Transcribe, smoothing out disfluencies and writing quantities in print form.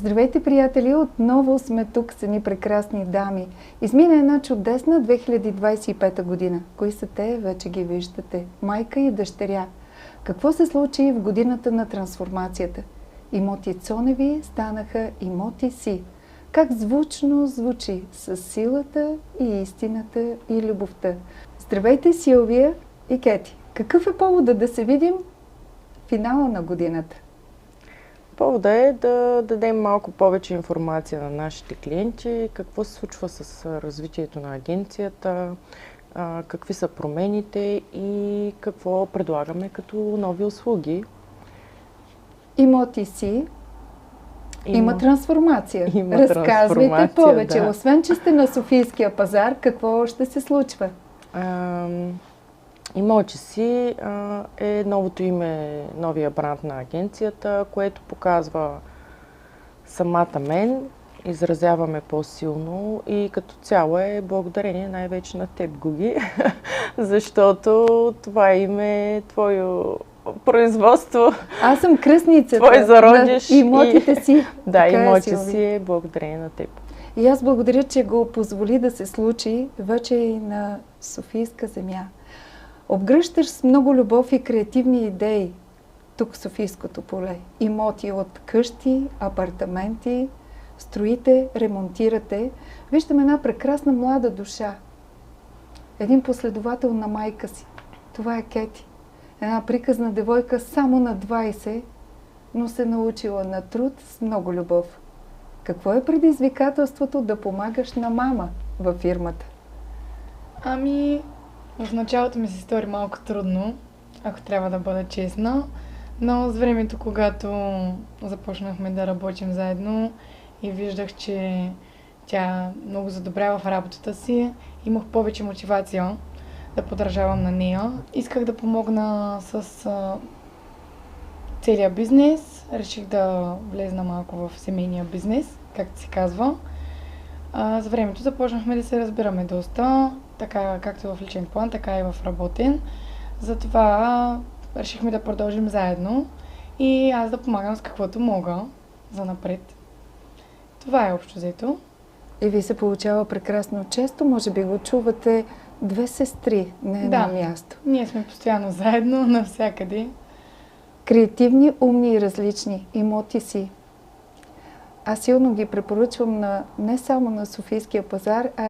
Здравейте, приятели! Отново сме тук с едни прекрасни дами. Измина една чудесна 2025 година. Кои са те? Вече ги виждате. Майка и дъщеря. Какво се случи в годината на трансформацията? Имоти Цоневи станаха имоти Си. Как звучно звучи с силата и истината и любовта. Здравейте, Силвия и Кети! Какъв е поводът да се видим в финала на годината? Повода е да дадем малко повече информация на нашите клиенти, какво се случва с развитието на агенцията, какви са промените и какво предлагаме като нови услуги. Имоти Си има трансформация. Има Разказвайте трансформация, повече. да. Освен, че сте на Софийския пазар, какво ще се случва? Имоти Си е новото име, новия бранд на агенцията, което показва самата мен, изразяваме по-силно и като цяло е благодарение най-вече на теб, Гуги, защото това име е твое производство. Аз съм кръстницата Твой зародиш на имотите си. Да, Така имоти Силви. Си е благодарение на теб. И аз благодаря, че го позволи да се случи вече и на Софийска земя. Обгръщаш с много любов и креативни идеи тук в Софийското поле. Имоти от къщи, апартаменти, строите, ремонтирате. Виждам една прекрасна млада душа. Един последовател на майка си. Това е Кети. Една приказна девойка само на 20, но се научила на труд с много любов. Какво е предизвикателството да помагаш на мама във фирмата? В началото ми се стори малко трудно, ако трябва да бъда честна, но с времето, когато започнахме да работим заедно и виждах, че тя много задобрява в работата си, имах повече мотивация да подражавам на нея. Исках да помогна с целия бизнес, реших да влезна малко в семейния бизнес, както се казва. С времето започнахме да се разбираме доста, така както в личен план, така и в работен. Затова решихме да продължим заедно и аз да помагам с каквото мога за напред. Това е общо взето. И ви се получава прекрасно често, може би го чувате две сестри на едно място. Ние сме постоянно заедно, навсякъде. Креативни, умни и различни имоти Си. Аз силно ги препоръчвам не само на Софийския пазар, а